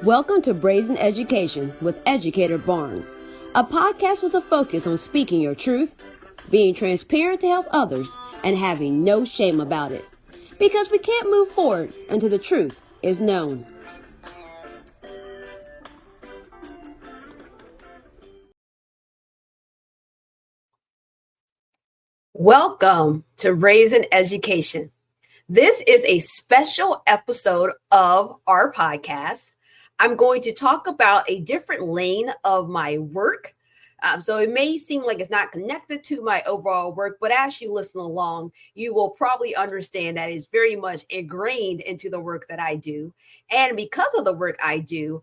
Welcome to Brazen Education with Educator Barnes, a podcast with a focus on speaking your truth, being transparent to help others, and having no shame about it. Because we can't move forward until the truth is known. Welcome to Brazen Education. This is a special episode of our podcast. I'm going to talk about a different lane of my work. So it may seem like it's not connected to my overall work, but as you listen along, you will probably understand that it's very much ingrained into the work that I do. And because of the work I do,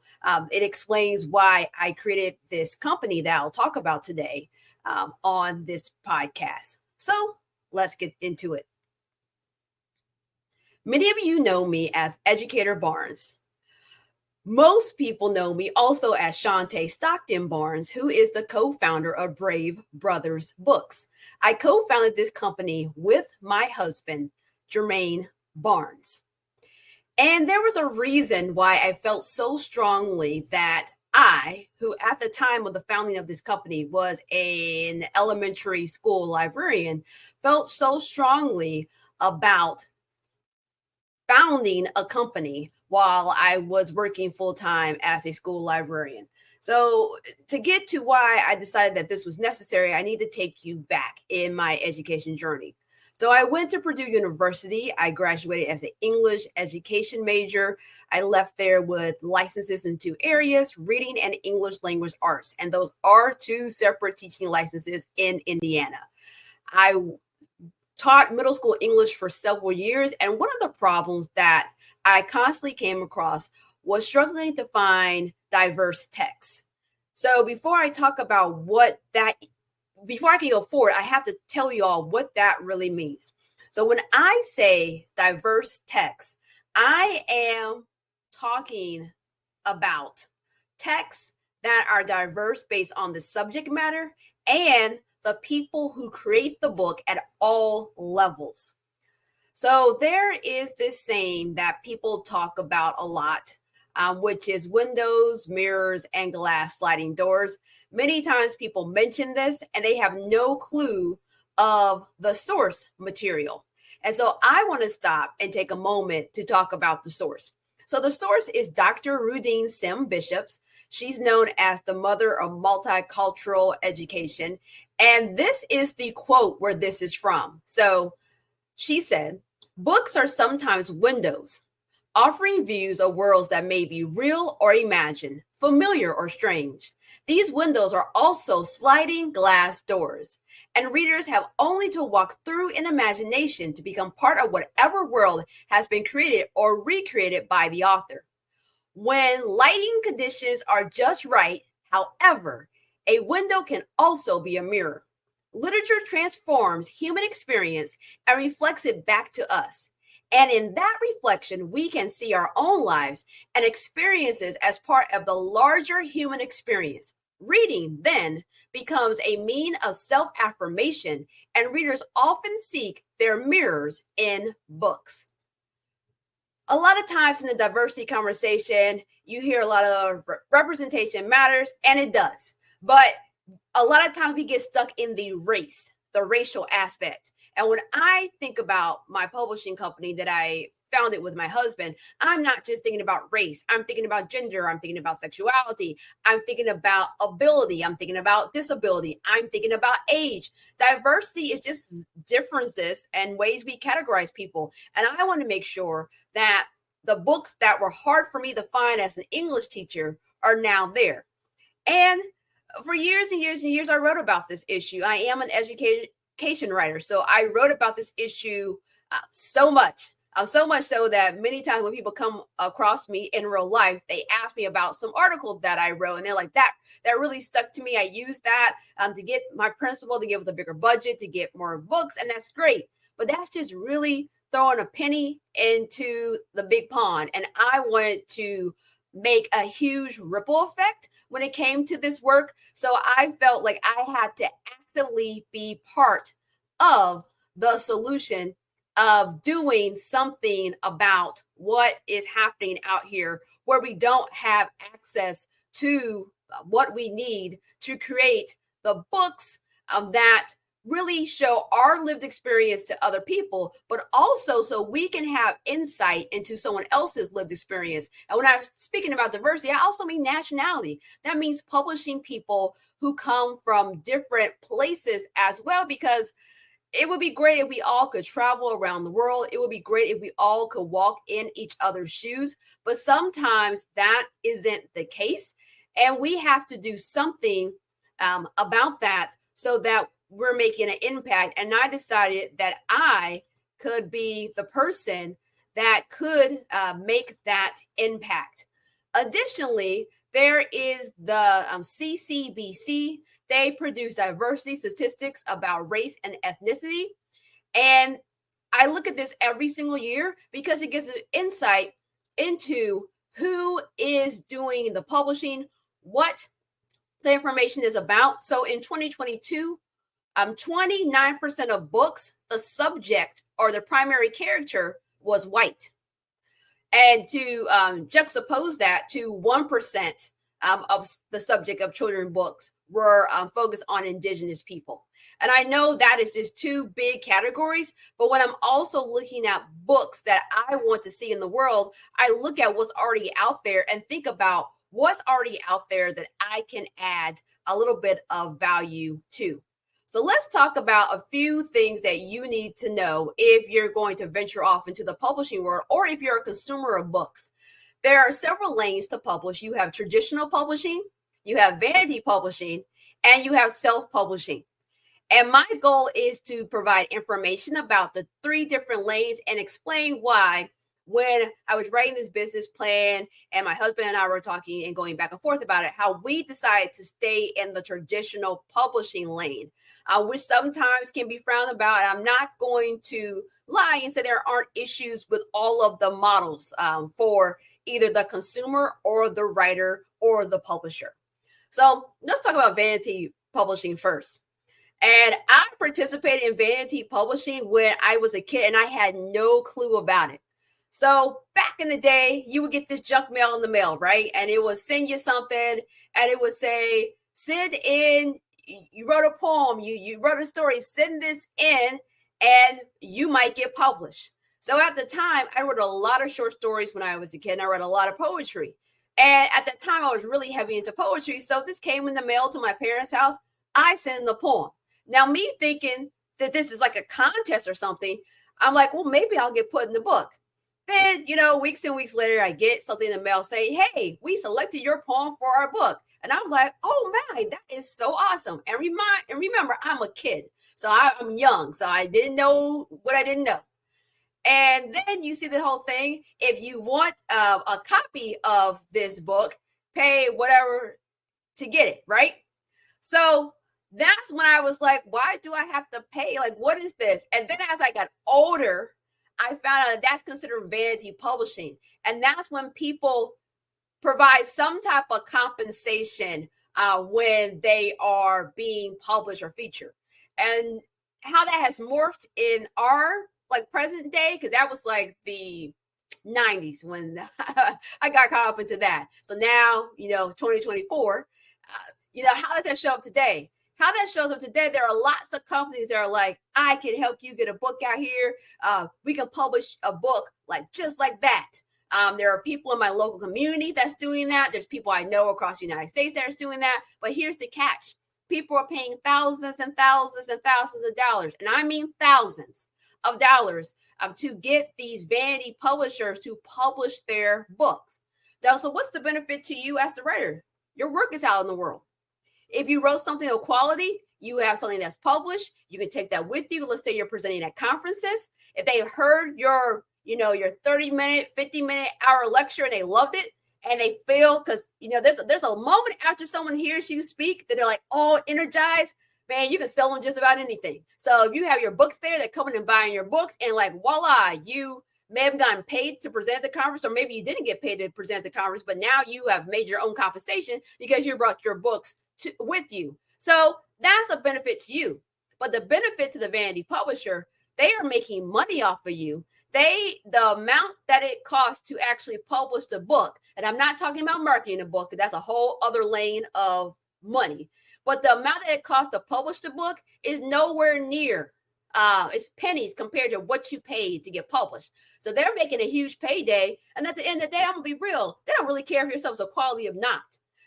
it explains why I created this company that I'll talk about today on this podcast. So let's get into it. Many of you know me as Educator Barnes. Most people know me also as Shantae Stockton Barnes, who is the co-founder of Brave Brothers Books. I co-founded this company with my husband, Jermaine Barnes. And there was a reason why I felt so strongly that I, who at the time of the founding of this company was an elementary school librarian, felt so strongly about founding a company while I was working full-time as a school librarian. So to get to why I decided that this was necessary, I need to take you back in my education journey. So I went to Purdue University. I graduated as an English education major. I left there with licenses in two areas, reading and English language arts. And those are two separate teaching licenses in Indiana. I taught middle school English for several years. And one of the problems that I constantly came across was struggling to find diverse texts. So before I talk about before I can go forward, I have to tell you all what that really means. So when I say diverse text, I am talking about texts that are diverse based on the subject matter and the people who create the book at all levels. So there is this saying that people talk about a lot, which is windows, mirrors, and glass sliding doors. Many times people mention this and they have no clue of the source material. And so I want to stop and take a moment to talk about the source. So the source is Dr. Rudine Sim Bishops. She's known as the mother of multicultural education. And this is the quote where this is from. So she said, "Books are sometimes windows, offering views of worlds that may be real or imagined, familiar or strange. These windows are also sliding glass doors, and readers have only to walk through in imagination to become part of whatever world has been created or recreated by the author. When lighting conditions are just right, however, a window can also be a mirror. Literature transforms human experience and reflects it back to us. And in that reflection, we can see our own lives and experiences as part of the larger human experience. Reading then becomes a mean of self-affirmation, and readers often seek their mirrors in books." A lot of times in the diversity conversation, you hear a lot of representation matters, and it does. But a lot of times we get stuck in the racial aspect. And when I think about my publishing company that I founded with my husband, I'm not just thinking about race. I'm thinking about gender. I'm thinking about sexuality. I'm thinking about ability. I'm thinking about disability. I'm thinking about age. Diversity is just differences and ways we categorize people. And I want to make sure that the books that were hard for me to find as an English teacher are now there. And for years and years and years, I wrote about this issue. I am an education writer. So I wrote about this issue so much so that many times when people come across me in real life, they ask me about some article that I wrote. And they're like, that really stuck to me. I used that to get my principal to give us a bigger budget, to get more books. And that's great. But that's just really throwing a penny into the big pond. And I wanted to make a huge ripple effect when it came to this work. So I felt like I had to actively be part of the solution of doing something about what is happening out here where we don't have access to what we need to create the books that really show our lived experience to other people, but also so we can have insight into someone else's lived experience. And when I'm speaking about diversity, I also mean nationality. That means publishing people who come from different places as well, because it would be great if we all could travel around the world. It would be great if we all could walk in each other's shoes. But sometimes that isn't the case. And we have to do something about that so that we're making an impact. And I decided that I could be the person that could make that impact. Additionally, there is the CCBC. They produce diversity statistics about race and ethnicity. And I look at this every single year because it gives an insight into who is doing the publishing, what the information is about. So in 2022, 29% of books, the subject or the primary character was white. And to juxtapose that to 1% of the subject of children's books were focused on indigenous people. And I know that is just two big categories, but when I'm also looking at books that I want to see in the world, I look at what's already out there and think about what's already out there that I can add a little bit of value to. So let's talk about a few things that you need to know if you're going to venture off into the publishing world or if you're a consumer of books. There are several lanes to publish. You have traditional publishing, you have vanity publishing, and you have self-publishing. And my goal is to provide information about the three different lanes and explain why when I was writing this business plan and my husband and I were talking and going back and forth about it, how we decided to stay in the traditional publishing lane, which sometimes can be frowned about. I'm not going to lie and say there aren't issues with all of the models for either the consumer or the writer or the publisher. So let's talk about vanity publishing first. And I participated in vanity publishing when I was a kid and I had no clue about it. So back in the day, you would get this junk mail in the mail, right? And it would send you something and it would say, send in, you wrote a poem, you wrote a story, send this in and you might get published. So at the time, I wrote a lot of short stories when I was a kid and I read a lot of poetry. And at that time, I was really heavy into poetry. So this came in the mail to my parents' house. I sent the poem. Now, me thinking that this is like a contest or something, I'm like, well, maybe I'll get put in the book. Then, weeks and weeks later, I get something in the mail saying, hey, we selected your poem for our book. And I'm like, oh my, that is so awesome. And remember, I'm a kid. So I'm young. So I didn't know what I didn't know. And then you see the whole thing. If you want a copy of this book, pay whatever to get it, right? So that's when I was like, why do I have to pay? Like, what is this? And then as I got older, I found out that that's considered vanity publishing. And that's when people provide some type of compensation when they are being published or featured. And how that has morphed in our present day, because that was like the 90s when I got caught up into that. So now, 2024, how does that show up today? How that shows up today, there are lots of companies that are like, I can help you get a book out here. We can publish a book just like that. There are people in my local community that's doing that. There's people I know across the United States that's doing that. But here's the catch. People are paying thousands and thousands and thousands of dollars, and I mean thousands of dollars to get these vanity publishers to publish their books. Now, so what's the benefit to you as the writer? Your work is out in the world. If you wrote something of quality, you have something that's published, you can take that with you. Let's say you're presenting at conferences. If they heard your 30-minute, 50-minute, hour lecture and they loved it, and they feel, because there's a moment after someone hears you speak that they're like all energized, man, you can sell them just about anything. So if you have your books there, they're coming and buying your books, and voila, you may have gotten paid to present at the conference, or maybe you didn't get paid to present at the conference, but now you have made your own compensation because you brought your books with you. So that's a benefit to you. But the benefit to the vanity publisher, they are making money off of you. The amount that it costs to actually publish the book, and I'm not talking about marketing a book, that's a whole other lane of money. But the amount that it costs to publish the book is nowhere near. It's pennies compared to what you paid to get published. So they're making a huge payday. And at the end of the day, I'm gonna be real. They don't really care if your stuff's a quality or not.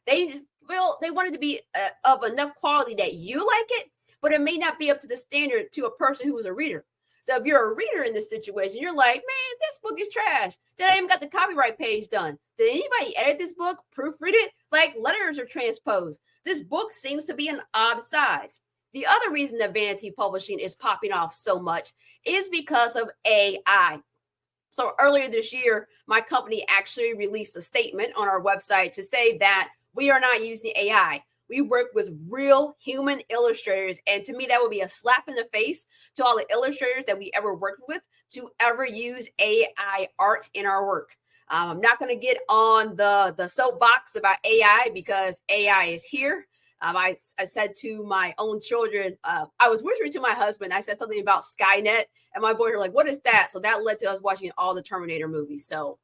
They want it to be of enough quality that you like it, but it may not be up to the standard to a person who is a reader. So if you're a reader in this situation, you're like, man, this book is trash. Did I even got the copyright page done? Did anybody edit this book, proofread it? Like letters are transposed. This book seems to be an odd size. The other reason that vanity publishing is popping off so much is because of AI. So earlier this year, my company actually released a statement on our website to say that we are not using AI. We work with real human illustrators. And to me, that would be a slap in the face to all the illustrators that we ever worked with to ever use AI art in our work. I'm not going to get on the soapbox about AI because AI is here. I said to my own children, I was whispering to my husband, I said something about Skynet, and my boys were like, what is that? So that led to us watching all the Terminator movies. So,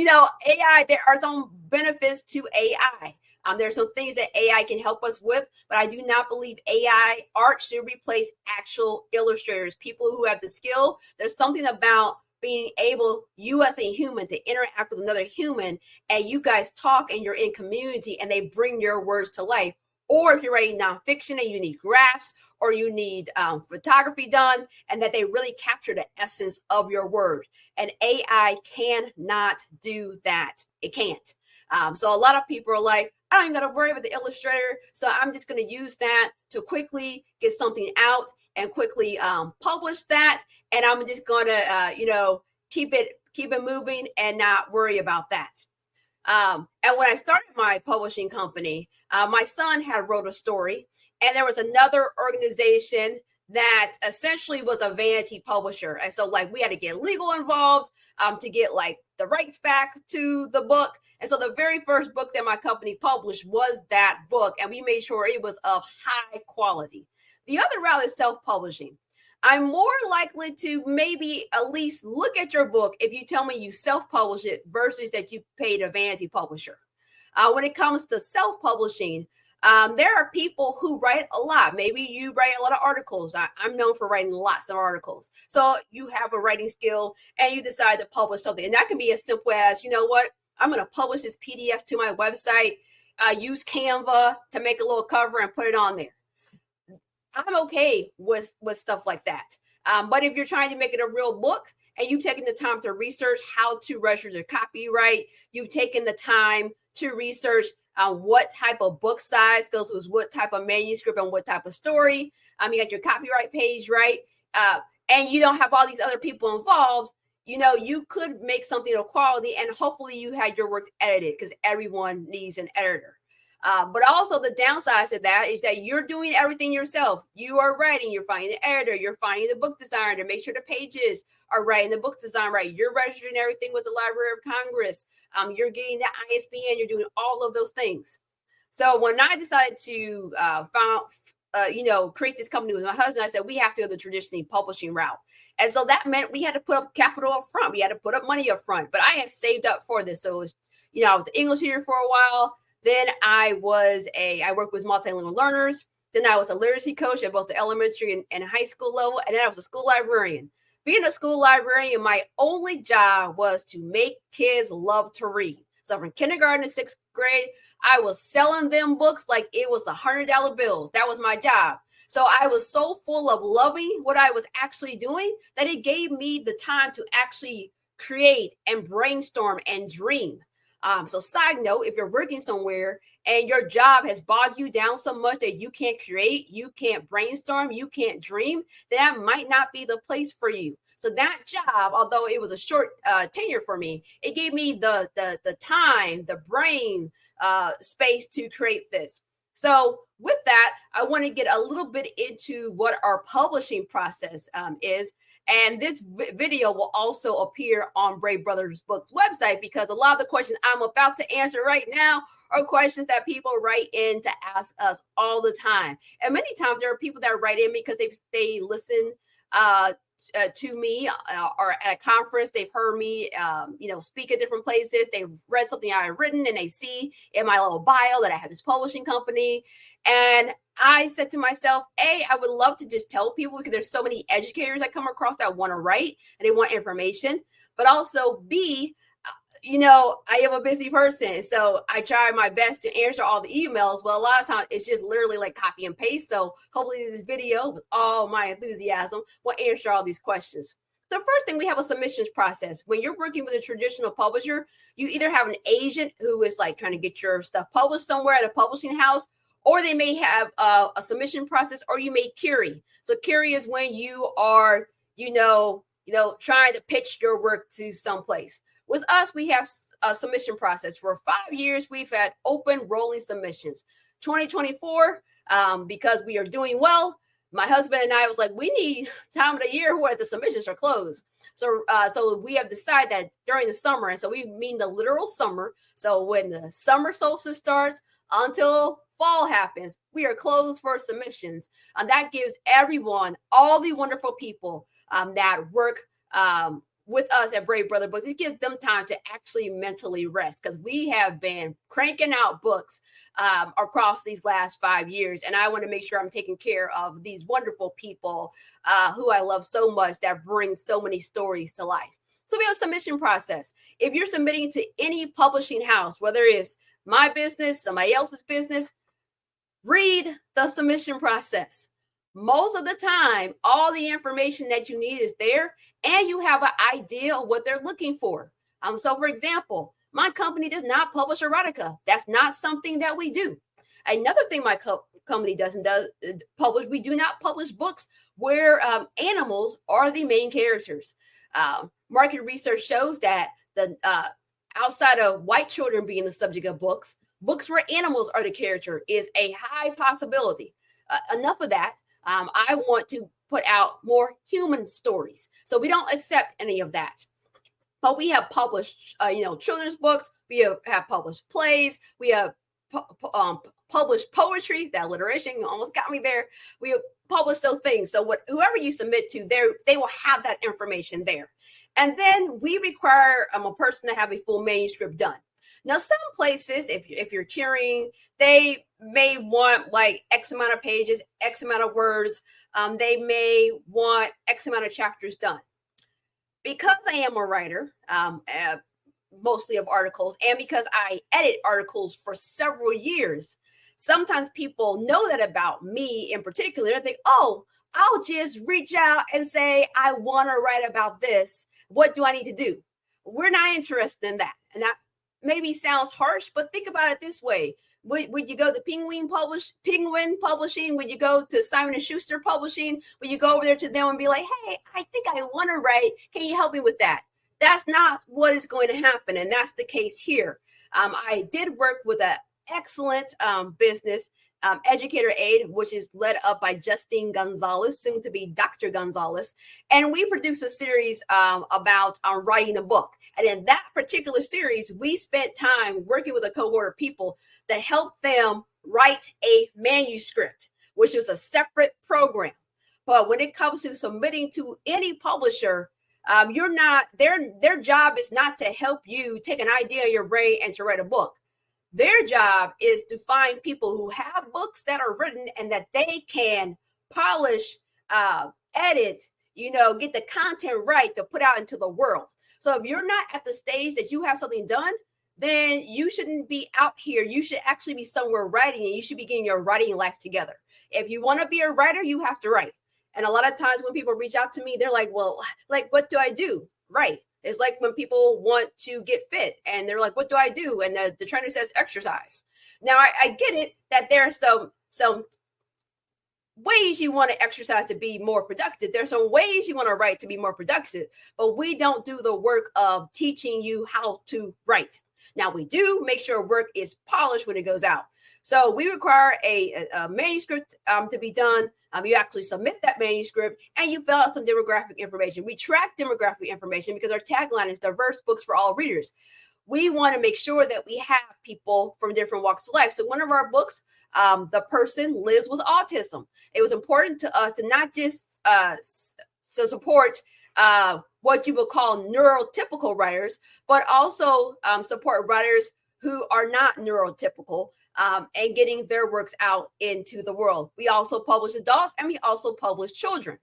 AI, there are some benefits to AI. There's some things that AI can help us with, but I do not believe AI art should replace actual illustrators, people who have the skill. There's something about being able, you as a human, to interact with another human, and you guys talk and you're in community and they bring your words to life. Or if you're writing nonfiction and you need graphs or you need photography done, and that they really capture the essence of your word. And AI cannot do that. It can't. So a lot of people are like, I don't even got to worry about the illustrator. So I'm just going to use that to quickly get something out and quickly publish that. And I'm just going to, keep it moving and not worry about that. And when I started my publishing company, my son had wrote a story, and there was another organization that essentially was a vanity publisher. And so like we had to get legal involved to get like the rights back to the book. And so the very first book that my company published was that book, and we made sure it was of high quality. The other route is self-publishing. I'm more likely to maybe at least look at your book if you tell me you self-publish it versus that you paid a vanity publisher. When it comes to self-publishing, there are people who write a lot. Maybe you write a lot of articles. I'm known for writing lots of articles. So you have a writing skill and you decide to publish something. And that can be as simple as, you know what, I'm going to publish this PDF to my website, use Canva to make a little cover and put it on there. I'm okay with stuff like that. But if you're trying to make it a real book and you've taken the time to research how to register the copyright, you've taken the time to research what type of book size goes with what type of manuscript and what type of story. You got your copyright page, right? And you don't have all these other people involved. You could make something of quality, and hopefully you had your work edited, because everyone needs an editor. But also the downside to that is that you're doing everything yourself. You are writing, you're finding the editor, you're finding the book designer to make sure the pages are right and the book design right. You're registering everything with the Library of Congress. You're getting the ISBN, you're doing all of those things. So when I decided to create this company with my husband, I said, we have to go the traditional publishing route. And so that meant we had to put up capital up front. We had to put up money up front, but I had saved up for this. So it was, I was an English teacher for a while. Then I worked with multilingual learners. Then I was a literacy coach at both the elementary and high school level. And then I was a school librarian. Being a school librarian, my only job was to make kids love to read. So from kindergarten to sixth grade, I was selling them books like it was $100 bills. That was my job. So I was so full of loving what I was actually doing that it gave me the time to actually create and brainstorm and dream. So side note, if you're working somewhere and your job has bogged you down so much that you can't create, you can't brainstorm, you can't dream, then that might not be the place for you. So that job, although it was a short tenure for me, it gave me the time, the brain space to create this. So with that, I want to get a little bit into what our publishing process is. And this video will also appear on Brave Brothers Books website, because a lot of the questions I'm about to answer right now are questions that people write in to ask us all the time. And many times there are people that write in because they listen to me or at a conference. They've heard me, speak at different places. They've read something I've written and they see in my little bio that I have this publishing company. And I said to myself, A, I would love to just tell people because there's so many educators I come across that want to write and they want information. But also, B, I am a busy person. So I try my best to answer all the emails. But a lot of times it's just literally like copy and paste. So hopefully this video with all my enthusiasm will answer all these questions. The first thing, we have a submissions process. When you're working with a traditional publisher, you either have an agent who is like trying to get your stuff published somewhere at a publishing house, or they may have a submission process, or you may query. So query is when you are, trying to pitch your work to someplace. With us, we have a submission process. For 5 years, we've had open rolling submissions. 2024, because we are doing well, my husband and I was like, we need time of the year where the submissions are closed. So we have decided that during the summer, and so we mean the literal summer. So when the summer solstice starts until fall happens, we are closed for submissions. And that gives everyone, all the wonderful people that work with us at Brave Brother Books, it gives them time to actually mentally rest, because we have been cranking out books across these last 5 years. And I want to make sure I'm taking care of these wonderful people who I love so much, that bring so many stories to life. So we have a submission process. If you're submitting to any publishing house, whether it's my business, somebody else's business, read the submission process. Most of the time, all the information that you need is there, and you have an idea of what they're looking for. So for example, my company does not publish erotica. That's not something that we do. Another thing my company does publish, we do not publish books where animals are the main characters. Market research shows that the outside of white children being the subject of books where animals are the character is a high possibility. Enough of that. I want to put out more human stories. So we don't accept any of that. But we have published, children's books. We have published plays. We have published poetry. That alliteration almost got me there. We have published those things. So whoever you submit to, they will have that information there. And then we require a person to have a full manuscript done. Now, some places, if you're querying, they may want like X amount of pages, X amount of words. They may want X amount of chapters done. Because I am a writer, mostly of articles, and because I edit articles for several years, sometimes people know that about me in particular. They think, oh, I'll just reach out and say, I want to write about this. What do I need to do? We're not interested in that. And that maybe sounds harsh, but think about it this way. Would you go to Penguin Publishing? Would you go to Simon & Schuster Publishing? Would you go over there to them and be like, hey, I think I want to write. Can you help me with that? That's not what is going to happen. And that's the case here. I did work with an excellent business, Educator Aid, which is led up by Justine Gonzalez, soon to be Dr. Gonzalez. And we produced a series about writing a book. And in that particular series, we spent time working with a cohort of people to help them write a manuscript, which was a separate program. But when it comes to submitting to any publisher, you're not, their job is not to help you take an idea in your brain and to write a book. Their job is to find people who have books that are written and that they can polish, edit, get the content right to put out into the world. So if you're not at the stage that you have something done, then you shouldn't be out here. You should actually be somewhere writing, and you should be getting your writing life together. If you want to be a writer, you have to write. And a lot of times when people reach out to me, they're like, well, like, what do I do? Right. It's like when people want to get fit and they're like, what do I do? And the trainer says exercise. Now, I get it that there are some ways you want to exercise to be more productive. There's some ways you want to write to be more productive, but we don't do the work of teaching you how to write. Now, we do make sure work is polished when it goes out. So we require a manuscript to be done. You actually submit that manuscript and you fill out some demographic information. We track demographic information because our tagline is diverse books for all readers. We want to make sure that we have people from different walks of life. So one of our books, the person lives with autism. It was important to us to not just support what you would call neurotypical writers, but also support writers who are not neurotypical and getting their works out into the world. We also publish adults and we also publish children.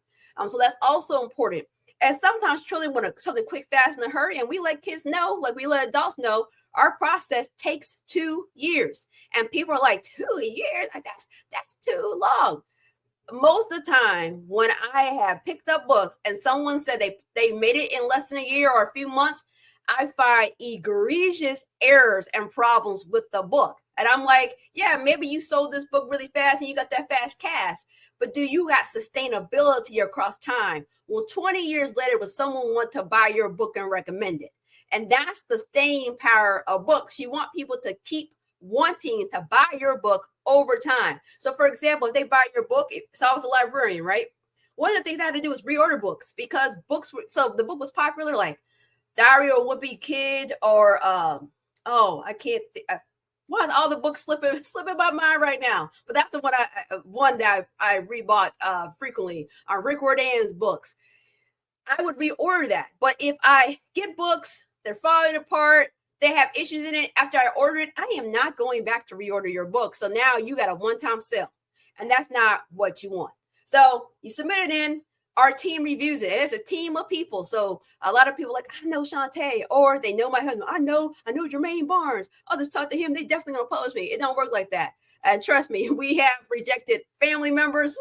So that's also important. And sometimes children want something quick, fast, in a hurry, and we let kids know, like we let adults know, our process takes 2 years. And people are like, 2 years? Like, that's too long. Most of the time when I have picked up books and someone said they made it in less than a year or a few months, I find egregious errors and problems with the book. And I'm like, yeah, maybe you sold this book really fast and you got that fast cash, but do you got sustainability across time? Well, 20 years later, will someone want to buy your book and recommend it? And that's the staying power of books. You want people to keep wanting to buy your book over time. So, for example, if they buy your book, so I was a librarian, right? One of the things I had to do was reorder books because so the book was popular, like Diary of a Wimpy Kid, or I can't. Why is all the books slipping my mind right now? But that's the one that I rebought frequently on Rick Riordan's books. I would reorder that. But if I get books, they're falling apart, they have issues in it after I order it, I am not going back to reorder your book. So now you got a one-time sale, and that's not what you want. So you submit it in, our team reviews it. It's a team of people. So a lot of people like, I know Shantae, or they know my husband. I know Jermaine Barnes. Others talk to him. They definitely gonna publish me. It don't work like that. And trust me, we have rejected family members,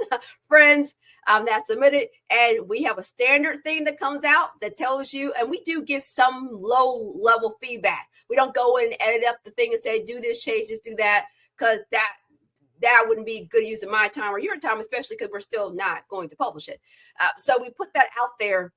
friends that submitted, and we have a standard thing that comes out that tells you, and we do give some low level feedback. We don't go and edit up the thing and say, do this, change this, do that, because that wouldn't be good use of my time or your time, especially because we're still not going to publish it. So we put that out there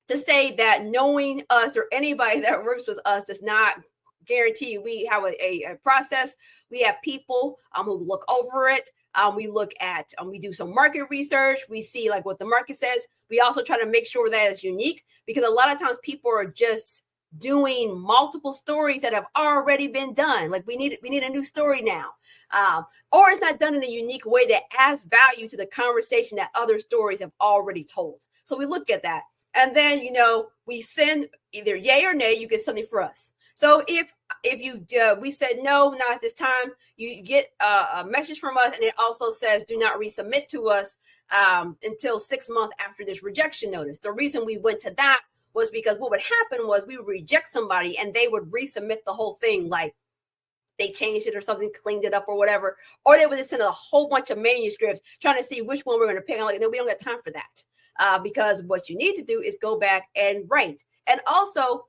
to say that knowing us or anybody that works with us does not guarantee. We have a process. We have people who look over it. We look at, we do some market research. We see like what the market says. We also try to make sure that it's unique, because a lot of times people are just doing multiple stories that have already been done. Like we need a new story now. Or it's not done in a unique way that adds value to the conversation that other stories have already told. So we look at that. And then, we send either yay or nay, you get something for us. So if we said no, not at this time, you get a message from us, and it also says do not resubmit to us until 6 months after this rejection notice. The reason we went to that was because what would happen was we would reject somebody and they would resubmit the whole thing, like they changed it or something, cleaned it up or whatever, or they would just send a whole bunch of manuscripts trying to see which one we're going to pick. I'm like, no, we don't got time for that, because what you need to do is go back and write. And also,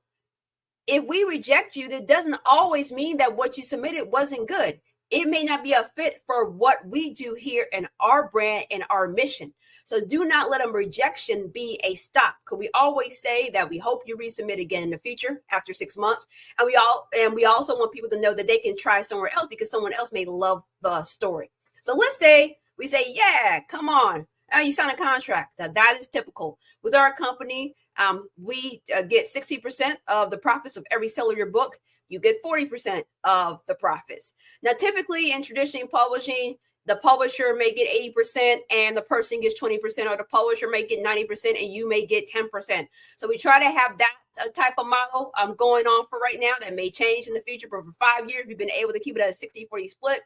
if we reject you, that doesn't always mean that what you submitted wasn't good. It may not be a fit for what we do here in our brand and our mission. So do not let a rejection be a stop. Because we always say that we hope you resubmit again in the future after 6 months. And we also want people to know that they can try somewhere else because someone else may love the story. So let's say we say, yeah, come on. You sign a contract. That is typical. With our company, we get 60% of the profits of every sale of your book. You get 40% of the profits. Now, typically in traditional publishing, the publisher may get 80% and the person gets 20%, or the publisher may get 90% and you may get 10%. So we try to have that type of model going on for right now. That may change in the future, but for 5 years, we've been able to keep it at a 60-40 split.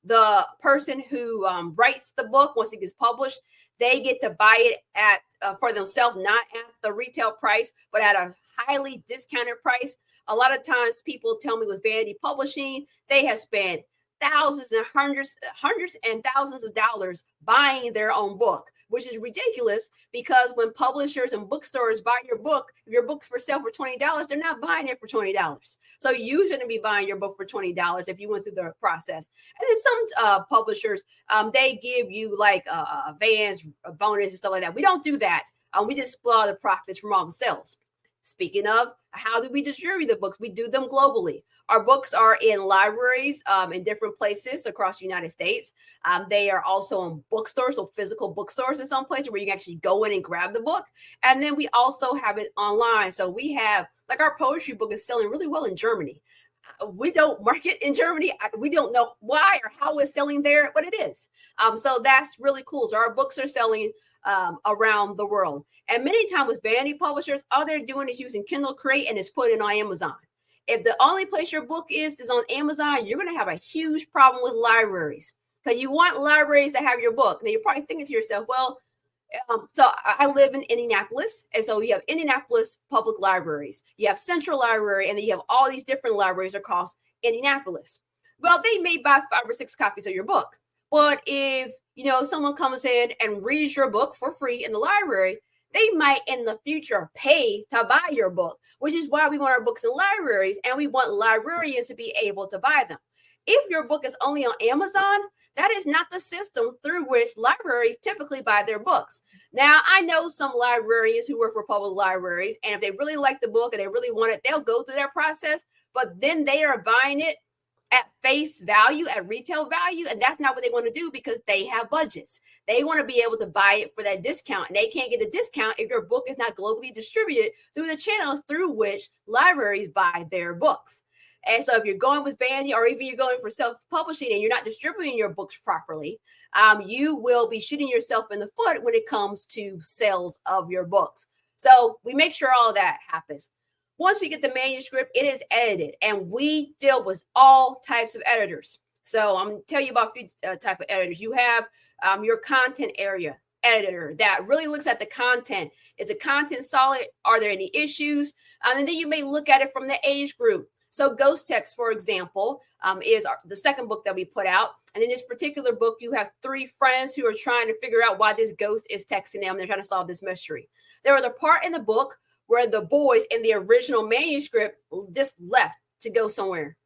The person who writes the book, once it gets published, they get to buy it at for themselves, not at the retail price, but at a highly discounted price. A lot of times people tell me with Vanity Publishing, they have spent thousands and hundreds and thousands of dollars buying their own book, which is ridiculous, because when publishers and bookstores buy your book, if your book's for sale for $20, they're not buying it for $20. So you shouldn't be buying your book for $20 if you went through the process. And then some publishers, they give you like a advance, a bonus and stuff like that. We don't do that. We just split all the profits from all the sales. Speaking of, how do we distribute the books? We do them globally. Our books are in libraries in different places across the United States. They are also in bookstores, so physical bookstores in some places where you can actually go in and grab the book. And then we also have it online. So we have, like, our poetry book is selling really well in Germany. We don't market in Germany. We don't know why or how it's selling there, but it is. So that's really cool. So our books are selling around the world. And many times with vanity publishers, all they're doing is using Kindle Crate and it's put it on Amazon. If the only place your book is on Amazon, you're going to have a huge problem with libraries because you want libraries to have your book. Now you're probably thinking to yourself, well, so I live in Indianapolis, and so you have Indianapolis public libraries, you have Central Library, and then you have all these different libraries across Indianapolis. Well, they may buy 5 or 6 copies of your book, but if someone comes in and reads your book for free in the library, they might in the future pay to buy your book, which is why we want our books in libraries, and we want librarians to be able to buy them. If your book is only on Amazon, that is not the system through which libraries typically buy their books. Now, I know some librarians who work for public libraries, and if they really like the book and they really want it, they'll go through that process, but then they are buying it at face value, at retail value, and that's not what they want to do because they have budgets. They want to be able to buy it for that discount, and they can't get a discount if your book is not globally distributed through the channels through which libraries buy their books. And so if you're going with vanity or even you're going for self-publishing and you're not distributing your books properly, you will be shooting yourself in the foot when it comes to sales of your books. So we make sure all of that happens. Once we get the manuscript, it is edited, and we deal with all types of editors. So I'm going to tell you about a few type of editors. You have your content area editor that really looks at the content. Is the content solid? Are there any issues? And then you may look at it from the age group. So Ghost Text, for example, is the second book that we put out. And in this particular book, you have 3 friends who are trying to figure out why this ghost is texting them. They're trying to solve this mystery. There was a part in the book where the boys in the original manuscript just left to go somewhere.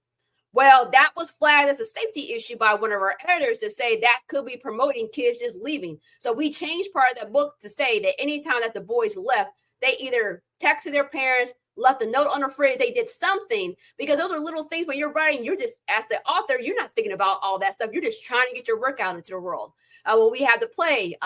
Well, that was flagged as a safety issue by one of our editors to say that could be promoting kids just leaving. So we changed part of that book to say that anytime that the boys left, they either texted their parents, left a note on the fridge, they did something, because those are little things when you're writing, you're just, as the author, you're not thinking about all that stuff. You're just trying to get your work out into the world. When we have the play,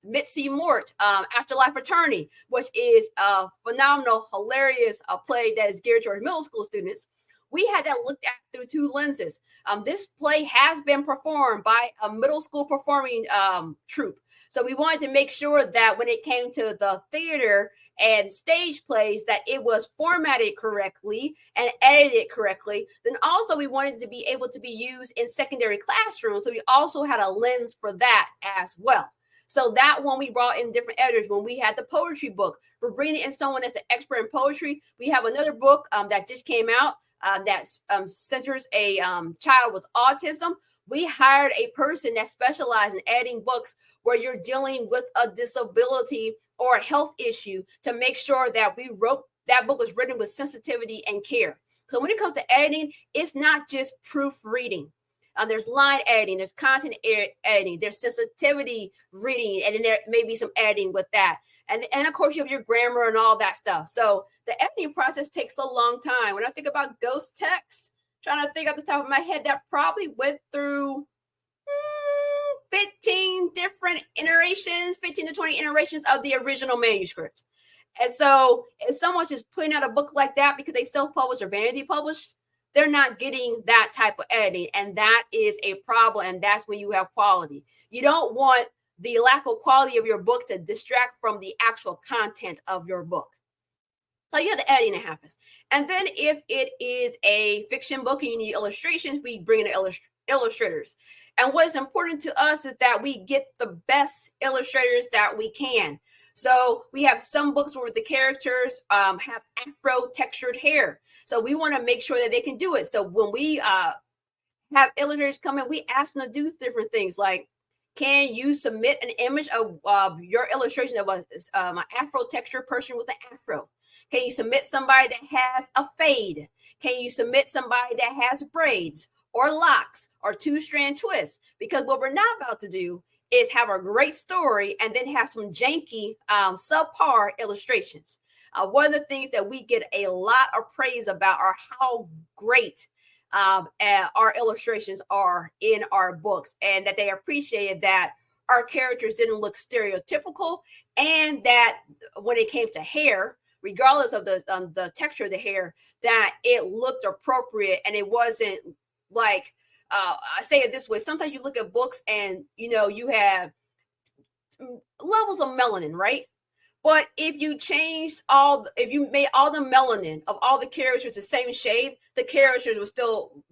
Mitzi Mort, Afterlife Attorney, which is a phenomenal, hilarious play that is geared towards middle school students. We had that looked at through 2 lenses. This play has been performed by a middle school performing troupe. So we wanted to make sure that when it came to the theater and stage plays, that it was formatted correctly and edited correctly. Then also we wanted to be able to be used in secondary classrooms. So we also had a lens for that as well. So that one we brought in different editors. When we had the poetry book, we're bringing in someone that's an expert in poetry. We have another book that just came out that centers a child with autism. We hired a person that specializes in editing books where you're dealing with a disability or a health issue to make sure that that book was written with sensitivity and care. So when it comes to editing, it's not just proofreading. There's line editing, there's content editing, there's sensitivity reading, and then there may be some editing with that. And of course, you have your grammar and all that stuff. So the editing process takes a long time. When I think about Ghost Text, trying to think off the top of my head, that probably went through 15 different iterations, 15 to 20 iterations of the original manuscript. And so if someone's just putting out a book like that because they self-publish or vanity publish, they're not getting that type of editing. And that is a problem. And that's when you have quality. You don't want the lack of quality of your book to distract from the actual content of your book. So you have the editing that happens. And then if it is a fiction book and you need illustrations, we bring in illustrators. And what is important to us is that we get the best illustrators that we can. So we have some books where the characters have Afro textured hair. So we want to make sure that they can do it. So when we have illustrators come in, we ask them to do different things like, can you submit an image of your illustration of an Afro textured person with an Afro? Can you submit somebody that has a fade? Can you submit somebody that has braids or locks or 2-strand twists? Because what we're not about to do is have a great story and then have some janky, subpar illustrations. One of the things that we get a lot of praise about are how great our illustrations are in our books, and that they appreciated that our characters didn't look stereotypical, and that when it came to hair, regardless of the texture of the hair, that it looked appropriate and it wasn't like I say it this way. Sometimes you look at books and you have levels of melanin, right? But if you made all the melanin of all the characters the same shade, the characters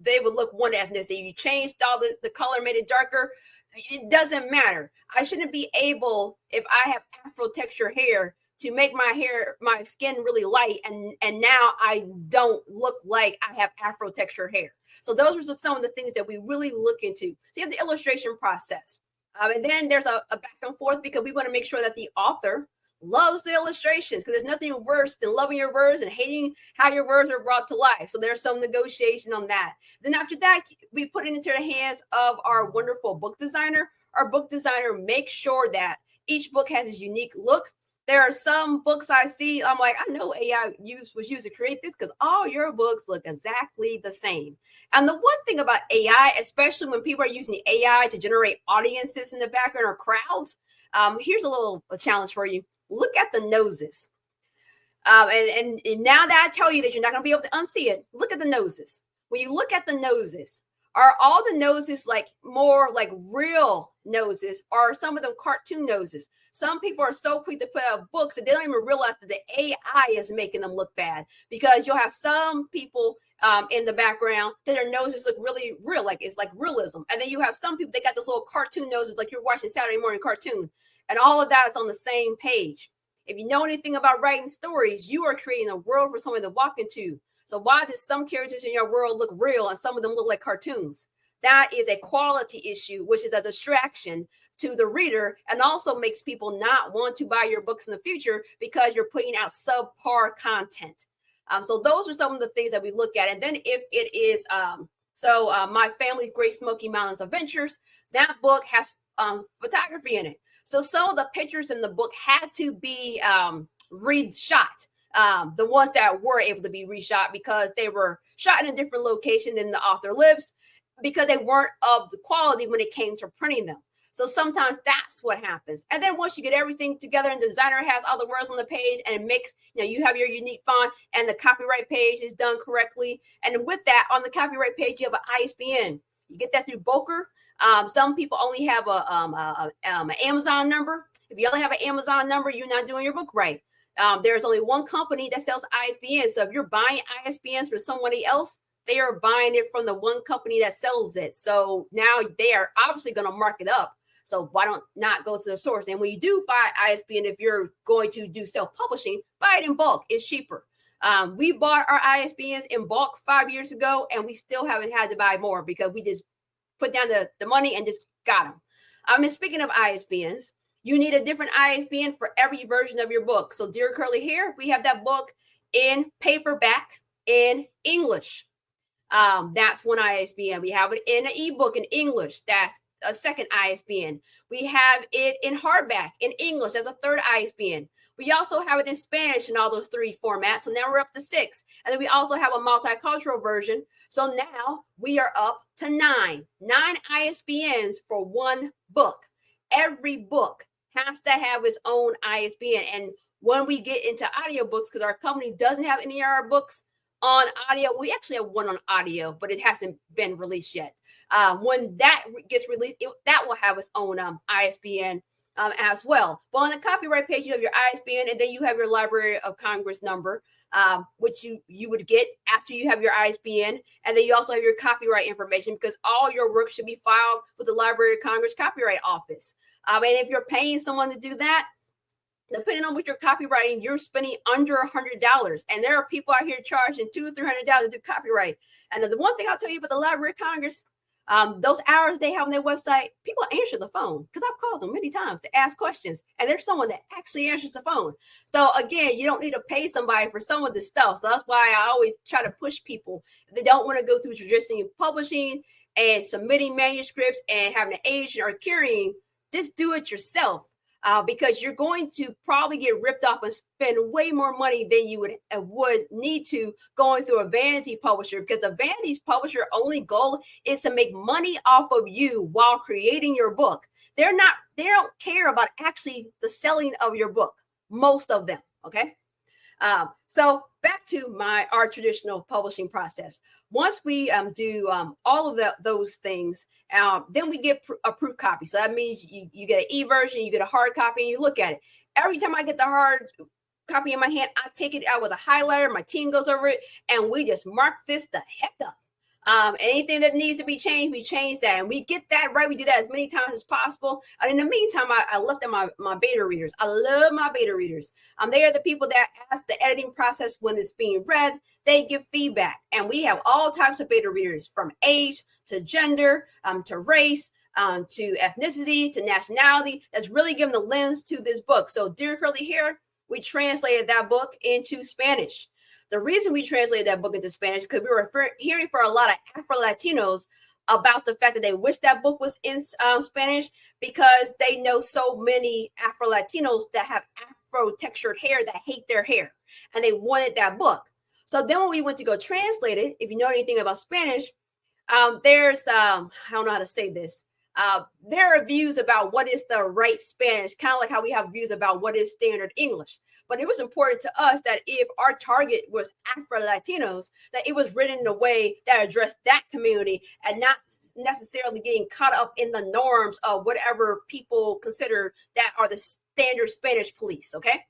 they would look one ethnicity. You changed all the color, made it darker, it doesn't matter. I shouldn't be able, if I have Afro texture hair, to make my skin really light, and now I don't look like I have Afro texture hair. So those are some of the things that we really look into. So you have the illustration process. And then there's a back and forth because we want to make sure that the author loves the illustrations, because there's nothing worse than loving your words and hating how your words are brought to life. So there's some negotiation on that. Then after that, we put it into the hands of our wonderful book designer. Our book designer makes sure that each book has its unique look. There are some books I see, I'm like, I know AI was used to create this because all your books look exactly the same. And the one thing about AI, especially when people are using AI to generate audiences in the background or crowds, here's a challenge for you. Look at the noses. And now that I tell you that you're not going to be able to unsee it, look at the noses. When you look at the noses, are all the noses like more like real noses, or some of them cartoon noses? Some people are so quick to put out books that they don't even realize that the AI is making them look bad, because you'll have some people in the background that their noses look really real, like it's like realism. And then you have some people, they got this little cartoon noses like you're watching Saturday morning cartoon. And all of that is on the same page. If you know anything about writing stories, you are creating a world for someone to walk into. So why does some characters in your world look real and some of them look like cartoons? That is a quality issue, which is a distraction to the reader, and also makes people not want to buy your books in the future because you're putting out subpar content. So those are some of the things that we look at. And then if it is, My Family's Great Smoky Mountains Adventures, that book has photography in it. So some of the pictures in the book had to be reshot. The ones that were able to be reshot because they were shot in a different location than the author lives, because they weren't of the quality when it came to printing them. So sometimes that's what happens. And then once you get everything together and the designer has all the words on the page and it makes, you have your unique font and the copyright page is done correctly. And with that, on the copyright page, you have an ISBN. You get that through Boker. Some people only have an Amazon number. If you only have an Amazon number, you're not doing your book right. There's only one company that sells ISBNs. So if you're buying ISBNs for somebody else, they are buying it from the one company that sells it. So now they are obviously going to mark it up. So why not go to the source? And when you do buy ISBN, if you're going to do self-publishing, buy it in bulk. It's cheaper. We bought our ISBNs in bulk 5 years ago, and we still haven't had to buy more because we just put down the money and just got them. And speaking of ISBNs, you need a different ISBN for every version of your book. So Dear Curly Hair, we have that book in paperback in English. That's one ISBN. We have it in an ebook in English. That's a second ISBN. We have it in hardback in English. That's a third ISBN. We also have it in Spanish in all those three formats. So now we're up to 6. And then we also have a multicultural version. So now we are up to 9 ISBNs for one book. Every book has to have its own ISBN. And when we get into audiobooks, because our company doesn't have any of our books on audio, we actually have one on audio, but it hasn't been released yet. When that gets released, that will have its own ISBN as well. But on the copyright page, you have your ISBN, and then you have your Library of Congress number, which you would get after you have your ISBN. And then you also have your copyright information, because all your work should be filed with the Library of Congress Copyright Office. And if you're paying someone to do that, depending on what you're copywriting, you're spending under $100. And there are people out here charging $200 or $300 to do copyright. And the one thing I'll tell you about the Library of Congress, those hours they have on their website, people answer the phone, because I've called them many times to ask questions, and there's someone that actually answers the phone. So again, you don't need to pay somebody for some of this stuff. So that's why I always try to push people. They don't want to go through traditional publishing and submitting manuscripts and having an agent or carrying. Just do it yourself. Because you're going to probably get ripped off and spend way more money than you would need to going through a vanity publisher, because the vanity publisher only goal is to make money off of you while creating your book. They don't care about actually the selling of your book, most of them. Okay. So back to our traditional publishing process. Once we do all of those things, then we get a proof copy. So that means you get an e-version, you get a hard copy, and you look at it. Every time I get the hard copy in my hand, I take it out with a highlighter. My team goes over it, and we just mark this the heck up. Anything that needs to be changed, we change that, and we get that right. We do that as many times as possible. And in the meantime, I looked at my beta readers. I love my beta readers. They are the people that ask the editing process when it's being read. They give feedback, and we have all types of beta readers, from age to gender, to race, to ethnicity, to nationality. That's really giving the lens to this book. So, Dear Curly Hair, we translated that book into Spanish. The reason we translated that book into Spanish, because we were hearing for a lot of Afro-Latinos about the fact that they wish that book was in Spanish, because they know so many Afro-Latinos that have Afro-textured hair that hate their hair, and they wanted that book. So then when we went to go translate it, if you know anything about Spanish, there's, I don't know how to say this. There are views about what is the right Spanish, kind of like how we have views about what is standard English. But it was important to us that if our target was Afro-Latinos, that it was written in a way that addressed that community, and not necessarily getting caught up in the norms of whatever people consider that are the standard Spanish police, okay?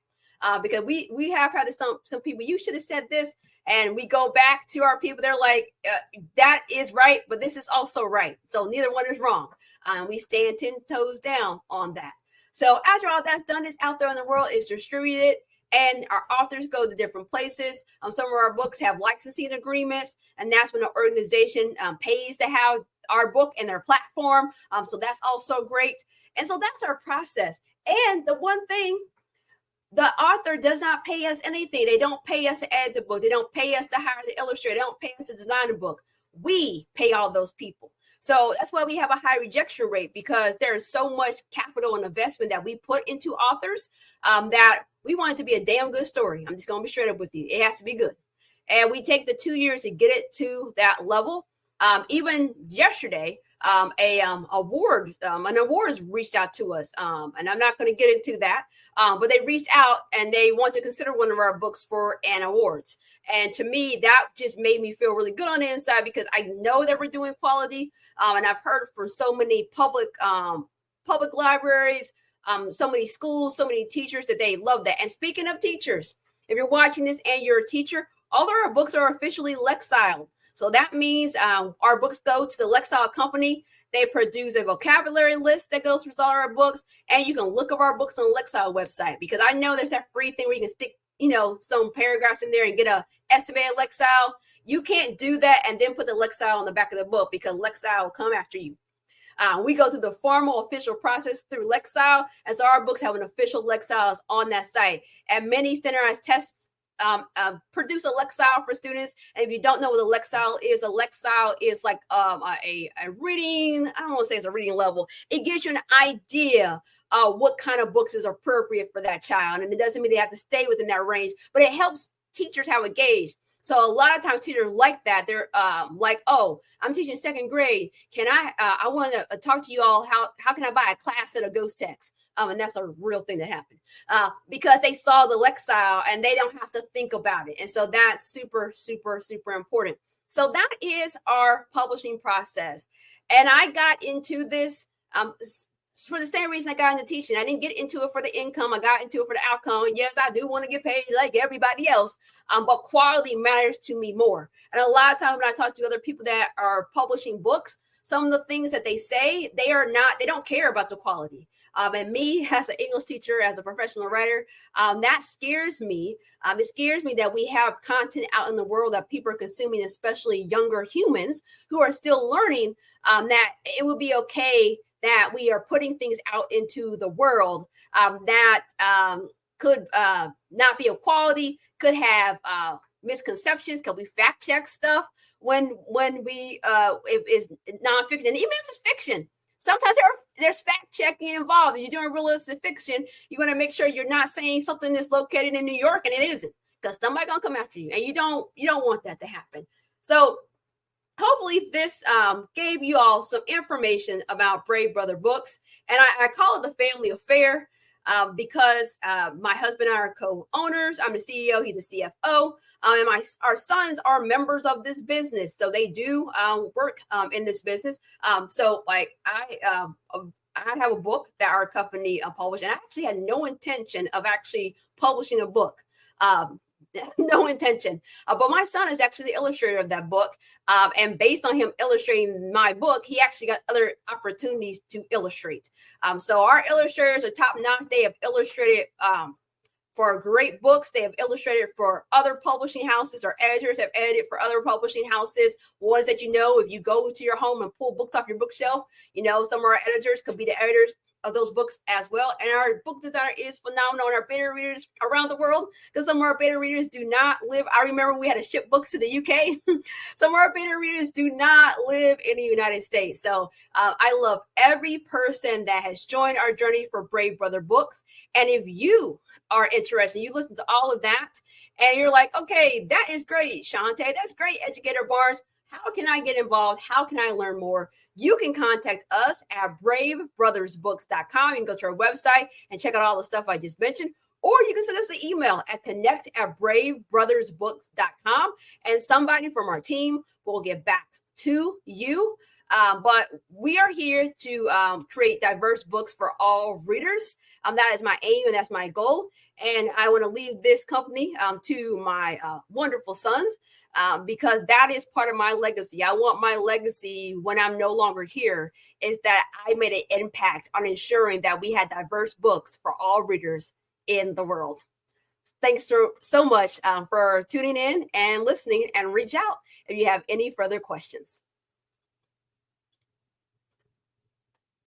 Because we have had some people, you should have said this, and we go back to our people, they're like, that is right, but this is also right. So neither one is wrong. We stand 10 toes down on that. So after all that's done, it's out there in the world, it's distributed, and our authors go to different places. Some of our books have licensing agreements, and that's when the organization pays to have our book in their platform. So that's also great. And so that's our process. And the one thing, the author does not pay us anything. They don't pay us to edit the book. They don't pay us to hire the illustrator. They don't pay us to design the book. We pay all those people. So that's why we have a high rejection rate, because there's so much capital and investment that we put into authors, that we want it to be a damn good story. I'm just going to be straight up with you. It has to be good. And we take the 2 years to get it to that level. Even yesterday, an awards reached out to us, and I'm not going to get into that, but they reached out and they want to consider one of our books for an awards. And to me, that just made me feel really good on the inside, because I know that we're doing quality, and I've heard from so many public libraries, so many schools, so many teachers, that they love that. And speaking of teachers, if you're watching this and you're a teacher, all of our books are officially Lexiled. So that means our books go to the Lexile company. They produce a vocabulary list that goes with all our books, and you can look up our books on the Lexile website, because I know there's that free thing where you can stick, some paragraphs in there and get a estimated Lexile. You can't do that and then put the Lexile on the back of the book, because Lexile will come after you. We go through the formal official process through Lexile, and so our books have an official Lexiles on that site. And many standardized tests produce a Lexile for students. And if you don't know what a Lexile is like a reading, I don't want to say it's a reading level. It gives you an idea of what kind of books is appropriate for that child. And it doesn't mean they have to stay within that range, but it helps teachers have a gauge. So a lot of times teachers like that. They're like, oh, I'm teaching second grade. Can I want to talk to you all. How can I buy a class set of ghost texts? And that's a real thing that happened, because they saw the Lexile and they don't have to think about it. And so that's super, super, super important. So that is our publishing process. And I got into this for the same reason I got into teaching. I didn't get into it for the income. I got into it for the outcome. And yes, I do want to get paid like everybody else, but quality matters to me more. And a lot of times when I talk to other people that are publishing books, some of the things that they say, they don't care about the quality. And me as an English teacher, as a professional writer, that scares me. It scares me that we have content out in the world that people are consuming, especially younger humans who are still learning, that it would be okay that we are putting things out into the world that could not be of quality, could have misconceptions, because we fact check stuff when we it is nonfiction, and even if it's fiction. Sometimes there's fact checking involved. If you're doing realistic fiction, you want to make sure you're not saying something that's located in New York and it isn't, because somebody's gonna come after you, and you don't want that to happen. So hopefully this gave you all some information about Brave Brother Books, and I call it the family affair. because my husband and I are co-owners. I'm the CEO, he's the CFO, and our sons are members of this business, so they do work in this business. So like I have a book that our company published, and I actually had no intention of actually publishing a book. No intention. But my son is actually the illustrator of that book. And based on him illustrating my book, he actually got other opportunities to illustrate. So our illustrators are top notch. They have illustrated for great books. They have illustrated for other publishing houses, or editors have edited for other publishing houses. Ones that, if you go to your home and pull books off your bookshelf, some of our editors could be the editors of those books as well. And our book designer is phenomenal. And our beta readers around the world, because some of our beta readers do not live. I remember we had to ship books to the UK. Some of our beta readers do not live in the United States. So I love every person that has joined our journey for Brave Brother Books. And if you are interested, you listen to all of that, and you're like, okay, that is great, Shante. That's great, Educator Barnes. How can I get involved? How can I learn more? You can contact us at bravebrothersbooks.com. You can go to our website and check out all the stuff I just mentioned. Or you can send us an email at connect@bravebrothersbooks.com, and somebody from our team will get back to you. But we are here to create diverse books for all readers. That is my aim, and that's my goal. And I want to leave this company to my wonderful sons, because that is part of my legacy. I want my legacy when I'm no longer here is that I made an impact on ensuring that we had diverse books for all readers in the world. Thanks so much for tuning in and listening, and reach out if you have any further questions.